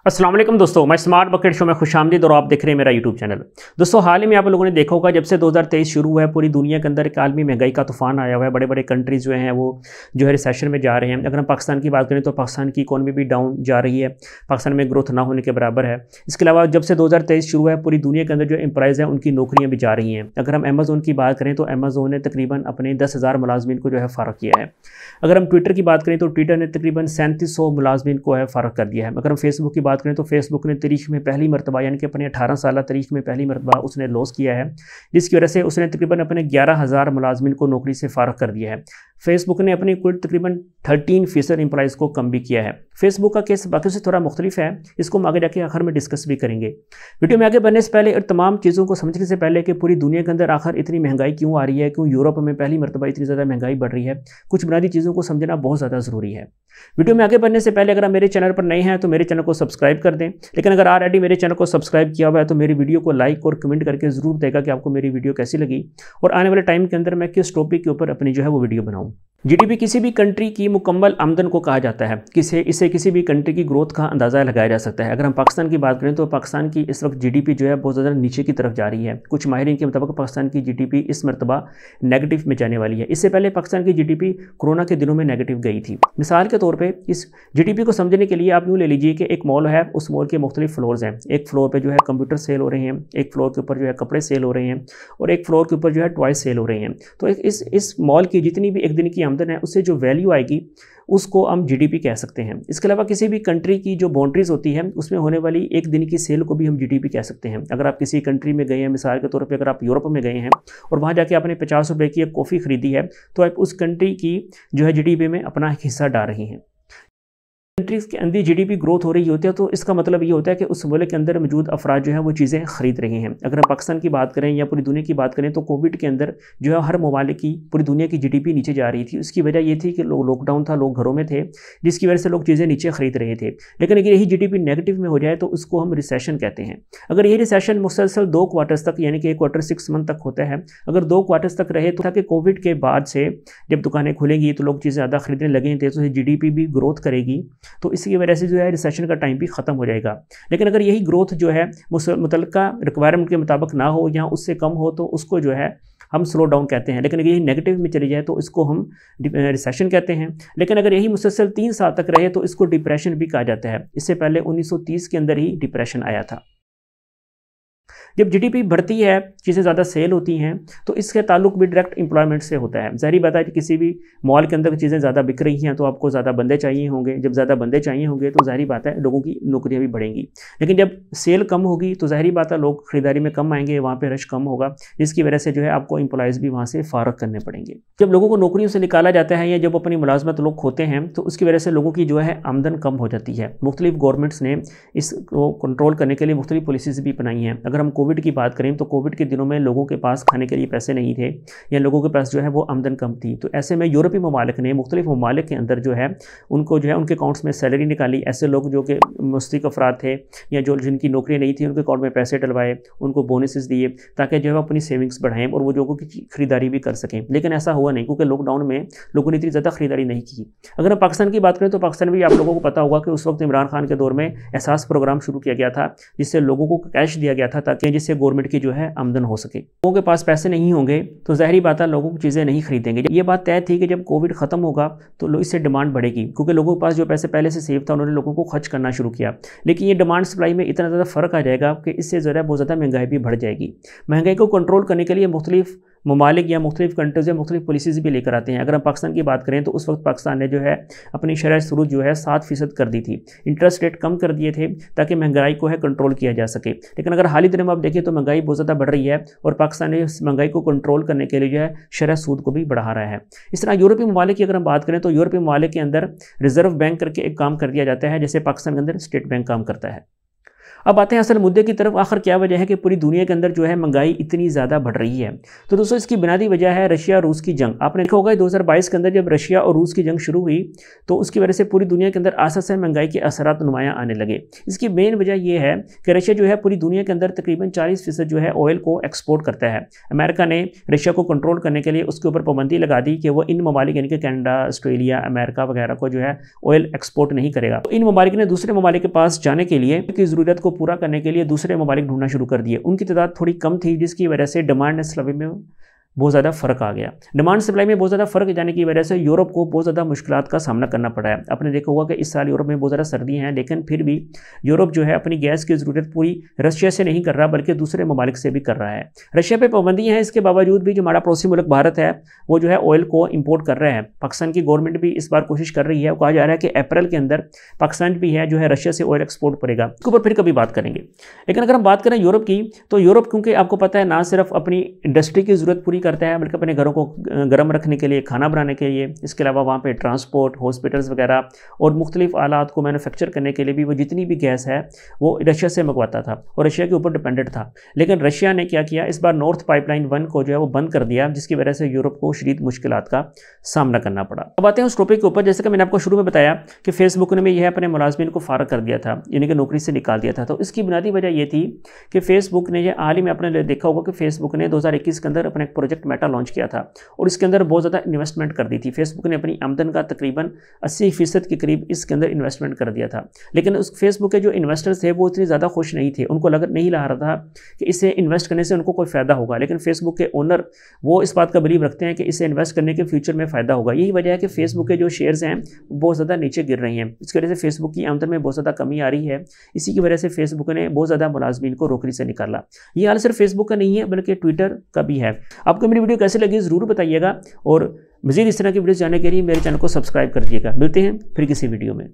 अस्सलाम वालेकुम दोस्तों, मैं स्मार्ट बकेट शो में खुशामदीद और आप देख रहे हैं मेरा यूट्यूब चैनल। दोस्तों, हाल ही में आप लोगों ने देखा होगा, जब से 2023 शुरू हुआ है पूरी दुनिया के अंदर एक आलमी महंगाई का तूफान आया हुआ है। बड़े बड़े कंट्रीज़ जो हैं वो जो है रिसेशन में जा रहे हैं। अगर हम पाकिस्तान की बात करें तो पाकिस्तान की इकॉनमी भी डाउन जा रही है, पाकिस्तान में ग्रोथ ना होने के बराबर है। इसके अलावा जब से 2023 शुरू हुआ है पूरी दुनिया के अंदर जो एम्प्लॉइज़ हैं उनकी नौकरियाँ भी जा रही हैं। अगर हम अमेज़ोन की बात करें तो अमेज़ोन ने तकरीबन अपने 10,000 मुलाजमीन को जो है फ़ारग किया है। अगर हम ट्विटर की बात करें तो ट्विटर ने तकरीबन 3700 मुलाजमीन को है फ़ारग कर दिया है। अगर हम फेसबुक की बात करें तो फेसबुक ने तारीख में पहली मरतबा यानी कि अपने 18 साल तारीख में पहली मरतबा उसने लॉस किया है, जिसकी वजह से उसने तकरीबन अपने 11,000 मुलाजमीन को नौकरी से फ़ारग कर दिया है। फेसबुक ने अपने कुल तकरीबन 13% एम्प्लॉइज़ को कम भी किया है। फेसबुक का केस बाकी से थोड़ा मुख्तलिफ है, इसको हम आगे जाके आखिर में डिस्कस भी करेंगे। वीडियो में आगे बढ़ने से पहले और तमाम चीज़ों को समझने से पहले कि पूरी दुनिया के अंदर आखिर इतनी महंगाई क्यों आ रही है, क्यों यूरोप में पहली मरतबा इतनी ज़्यादा महंगाई बढ़ रही है, कुछ बुनियादी चीज़ों को समझना बहुत ज़्यादा ज़रूरी है। वीडियो में आगे बढ़ने से पहले अगर आप मेरे चैनल पर नए हैं तो मेरे चैनल को सब्सक्राइब कर दें, लेकिन अगर ऑलरेडी मेरे चैनल को सब्सक्राइब किया हुआ है तो मेरी वीडियो को लाइक और कमेंट करके ज़रूर देगा कि आपको मेरी वीडियो कैसी लगी और आने वाले टाइम के अंदर मैं किस टॉपिक के ऊपर अपनी जो है वो वीडियो बनाऊँ। जीडीपी किसी भी कंट्री की मुकम्मल आमदन को कहा जाता है। इससे किसी भी कंट्री की ग्रोथ का अंदाज़ा लगाया जा सकता है। अगर हम पाकिस्तान की बात करें तो पाकिस्तान की इस वक्त जीडीपी जो है बहुत ज़्यादा नीचे की तरफ जा रही है। कुछ माहिरीन के मुताबिक पाकिस्तान की जीडीपी इस मरतबा नेगेटिव में जाने वाली है। इससे पहले पाकिस्तान की जीडीपी कोरोना के दिनों में नेगेटिव गई थी। मिसाल के तौर पर इस जीडीपी को समझने के लिए आप यूँ ले लीजिए कि एक मॉल है, उस मॉल के मुख्तलिफ फ्लोर्स हैं। एक फ्लोर पर जो है कंप्यूटर सेल हो रहे हैं, एक फ्लोर के ऊपर जो है कपड़े सेल हो रहे हैं और एक फ्लोर के ऊपर जो है टॉय सेल हो रहे हैं। तो इस मॉल की जितनी भी एक दिन की आमदन है उससे जो वैल्यू आएगी उसको हम जीडीपी कह सकते हैं। इसके अलावा किसी भी कंट्री की जो बाउंड्रीज होती है उसमें होने वाली एक दिन की सेल को भी हम जीडीपी कह सकते हैं। अगर आप किसी कंट्री में गए हैं, मिसाल के तौर पे अगर आप यूरोप में गए हैं और वहाँ जाके आपने 50 रुपये की एक कॉफ़ी खरीदी है तो आप उस कंट्री की जो है जीडीपी में अपना हिस्सा डाल रही हैं। कंट्रीज़ के अंदर जीडीपी ग्रोथ हो रही होती है तो इसका मतलब ये होता है कि उस मुल्क के अंदर मौजूद अफराद जो है वो चीज़ें खरीद रहे हैं। अगर हम पाकिस्तान की बात करें या पूरी दुनिया की बात करें तो कोविड के अंदर जो है हर ममालिक की पूरी दुनिया की जीडीपी नीचे जा रही थी। उसकी वजह ये थी कि लॉकडाउन था, लोग घरों में थे, जिसकी वजह से लोग चीज़ें नीचे खरीद रहे थे। लेकिन अगर यही जीडीपी नेगेटिव में हो जाए तो उसको हम रिसेशन कहते हैं। अगर ये रिसेशन मुसलसल 2 क्वार्टर्स तक यानी कि एक क्वार्टर 6 मंथ तक होता है, अगर 2 क्वार्टर्स तक रहे तो ताकि कोविड के बाद से जब दुकानें खुलेंगी तो लोग चीज़ें ज़्यादा खरीदने लगेंगे तो जीडीपी भी ग्रोथ करेगी, तो इसकी वजह से जो है रिसेशन का टाइम भी ख़त्म हो जाएगा। लेकिन अगर यही ग्रोथ जो है मुतल्लिका रिक्वायरमेंट के मुताबिक ना हो या उससे कम हो तो उसको जो है हम स्लो डाउन कहते हैं। लेकिन अगर यही नेगेटिव में चली जाए तो इसको हम रिसेशन कहते हैं। लेकिन अगर यही मुसलसल 3 साल तक रहे तो इसको डिप्रेशन भी कहा जाता है। इससे पहले 1930 के अंदर ही डिप्रेशन आया था। जब जीडीपी बढ़ती है, चीज़ें ज़्यादा सेल होती हैं तो इसके ताल्लुक भी डायरेक्ट एम्प्लॉयमेंट से होता है। ज़ाहिर बात है कि किसी भी मॉल के अंदर चीज़ें ज़्यादा बिक रही हैं तो आपको ज़्यादा बंदे चाहिए होंगे। जब ज़्यादा बंदे चाहिए होंगे तो ज़ाहिर बात है लोगों की नौकरियां भी बढ़ेंगी। लेकिन जब सेल कम होगी तो ज़ाहिर बात है लोग ख़रीदारी में कम आएंगे, वहाँ पर रश कम होगा, जिसकी वजह से जो है आपको एम्प्लॉयज़ भी वहाँ से फ़ारग करने पड़ेंगे। जब लोगों को नौकरियों से निकाला जाता है या जब अपनी मुलाजमत लोग खोते हैं तो उसकी वजह से लोगों की जो है आमदन कम हो जाती है। मुख्तलिफ गवर्नमेंट्स ने इसको कंट्रोल करने के लिए मुख्तलिफ पॉलिसीज़ भी बनाई हैं। अगर हम कोविड की बात करें तो कोविड के दिनों में लोगों के पास खाने के लिए पैसे नहीं थे या लोगों के पास जो है वो आमदन कम थी, तो ऐसे में यूरोपीय ममालिक ने मुख्तलिफ ममालिक के अंदर जो है उनको जो है उनके अकाउंट्स में सैलरी निकाली। ऐसे लोग जो कि मुस्तहिक अफराद थे या जो जिनकी नौकरी नहीं थी उनके अकाउंट में पैसे डलवाए, उनको बोनसेस दिए ताकि जो है अपनी सेविंग्स बढ़ाएं और वो लोगों की खरीदारी भी कर सकें। लेकिन ऐसा हुआ नहीं क्योंकि लॉकडाउन में लोगों ने इतनी ज़्यादा खरीदारी नहीं की। अगर हम पाकिस्तान की बात करें तो पाकिस्तान भी आप लोगों को पता होगा कि उस वक्त इमरान खान के दौर में एहसास प्रोग्राम शुरू किया गया था जिससे लोगों को कैश दिया गया था ताकि जिससे गवर्नमेंट की जो है आमदन हो सके। लोगों के पास पैसे नहीं होंगे तो ज़ाहिर बात है लोगों को चीज़ें नहीं खरीदेंगे। ये बात तय थी कि जब कोविड ख़त्म होगा तो इससे डिमांड बढ़ेगी क्योंकि लोगों के पास जो पैसे पहले से सेव था उन्होंने लोगों को खर्च करना शुरू किया। लेकिन ये डिमांड सप्लाई में इतना ज़्यादा फ़र्क आ जाएगा कि इससे ज़रा बहुत ज़्यादा महंगाई भी बढ़ जाएगी। महंगाई को कंट्रोल करने के लिए मुख्तलिफ ममालिक या मुख्तलिफ कंट्रीज़ या मुख्तलिफ पॉलिसीज़ भी लेकर आते हैं। अगर हम पाकिस्तान की बात करें तो उस वक्त पाकिस्तान ने जो है अपनी शरह सूद जो है 7% कर दी थी, इंटरेस्ट रेट कम कर दिए थे ताकि महंगाई को है कंट्रोल किया जा सके। लेकिन अगर हाल ही दिनों में आप देखें तो महंगाई बहुत ज़्यादा बढ़ रही है और पाकिस्तान ने इस महंगाई को कंट्रोल करने के लिए जो है शरह सूद को भी बढ़ा रहा है। इस तरह यूरोपीय ममालिक की अगर हम बात करें तो यूरोपीय ममालिक के अंदर रिजर्व बैंक करके एक काम कर दिया जाता है जैसे पाकिस्तान के अंदर स्टेट बैंक काम करता है। अब आते हैं असल मुद्दे की तरफ, आखिर क्या वजह है कि पूरी दुनिया के अंदर जो है महंगाई इतनी ज़्यादा बढ़ रही है। तो दोस्तों इसकी बुनियादी वजह है रशिया और रूस की जंग। आपने देखा होगा 2022 के अंदर जब रशिया और रूस की जंग शुरू हुई तो उसकी वजह से पूरी दुनिया के अंदर आसा से महंगाई के असरात नुमायाँ आने लगे। इसकी मेन वजह यह है कि रशिया जो है पूरी दुनिया के अंदर तकरीबन 40% जो है ऑयल को एक्सपोर्ट करता है। अमेरिका ने रशिया को कंट्रोल करने के लिए उसके ऊपर पाबंदी लगा दी कि वो इन ममालिक यानी कि कनाडा, ऑस्ट्रेलिया, अमेरिका वगैरह को जो है ऑयल एक्सपोर्ट नहीं करेगा। तो इन ममालिक ने दूसरे ममालिक के पास जाने के लिए की ज़रूरत को पूरा करने के लिए दूसरे ममालिक ढूंढना शुरू कर दिए। उनकी तादाद थोड़ी कम थी जिसकी वजह से डिमांड एंड सप्लाई में बहुत ज़्यादा फ़र्क आ गया। डिमांड सप्लाई में बहुत ज़्यादा फ़र्क जाने की वजह से यूरोप को बहुत ज़्यादा मुश्किलात का सामना करना पड़ा है। आपने देखा होगा कि इस साल यूरोप में बहुत ज़्यादा सर्दियाँ हैं, लेकिन फिर भी यूरोप जो है अपनी गैस की ज़रूरत पूरी रशिया से नहीं कर रहा बल्कि दूसरे ममालिक से भी कर रहा है। रशिया पे पाबंदियाँ हैं, इसके बावजूद भी जो हमारा पड़ोसी मुल्क भारत है वो जो है ऑयल को इम्पोर्ट कर रहा है। पाकिस्तान की गवर्नमेंट भी इस बार कोशिश कर रही है। कहा जा रहा है कि अप्रैल के अंदर पाकिस्तान भी है जो है रशिया से ऑयल एक्सपोर्ट करेगा। इसके ऊपर फिर कभी बात करेंगे। लेकिन अगर हम बात करें यूरोप की, तो यूरोप क्योंकि आपको पता है ना सिर्फ अपनी इंडस्ट्री की ज़रूरत पूरी करता है बल्कि अपने घरों को गर्म रखने के लिए, खाना बनाने के लिए, इसके अलावा वहाँ पे ट्रांसपोर्ट, हॉस्पिटल्स वगैरह और मुख्तलिफ आलात को मैन्युफैक्चर करने के लिए भी वो जितनी भी गैस है वो रशिया से मंगवाता था और रशिया के ऊपर डिपेंडेंट था। लेकिन रशिया ने क्या किया, इस बार नॉर्थ पाइपलाइन 1 को जो है वो बंद कर दिया, जिसकी वजह से यूरोप को शदीद मुश्किलात का सामना करना पड़ा। अब आते हैं उस टॉपिक के ऊपर, जैसे कि मैंने आपको शुरू में बताया कि फेसबुक ने यह अपने मुलाजमीन को फारग कर दिया था, यानी कि नौकरी से निकाल दिया था। तो इसकी बुनियादी वजह यह थी कि फेसबुक ने, यह हाल ही में आपने देखा होगा कि फेसबुक ने 2021 के अंदर अपना एक प्रोजेक्ट मेटा लॉन्च किया था और इसके अंदर बहुत ज़्यादा इन्वेस्टमेंट कर दी थी। फेसबुक ने अपनी आमदन का तकरीबन 80% के करीब इसके अंदर इन्वेस्टमेंट कर दिया था। लेकिन उस फेसबुक के जो इन्वेस्टर्स थे वो इतने ज़्यादा खुश नहीं थे, उनको नहीं लग रहा था कि इसे इन्वेस्ट करने से उनको कोई फ़ायदा होगा। लेकिन फेसबुक के ओनर वो इस बात का बिलीव रखते हैं कि इसे इन्वेस्ट करने के फ्यूचर में फ़ायदा होगा। यही वजह है कि फेसबुक के जो शेयर्स हैं बहुत ज़्यादा नीचे गिर रही हैं। इसकी वजह से फेसबुक की आमदन में बहुत ज़्यादा कमी आ रही है। इसी की वजह से फेसबुक ने बहुत ज़्यादा मुलाजमीन को नौकरी से निकाला। ये हाल सिर्फ फेसबुक का नहीं है बल्कि ट्विटर का भी है। आपको मेरी वीडियो कैसे लगी ज़रूर बताइएगा और मज़ीद इस तरह की वीडियोस जानने के लिए मेरे चैनल को सब्सक्राइब कर दिएगा। मिलते हैं फिर किसी वीडियो में।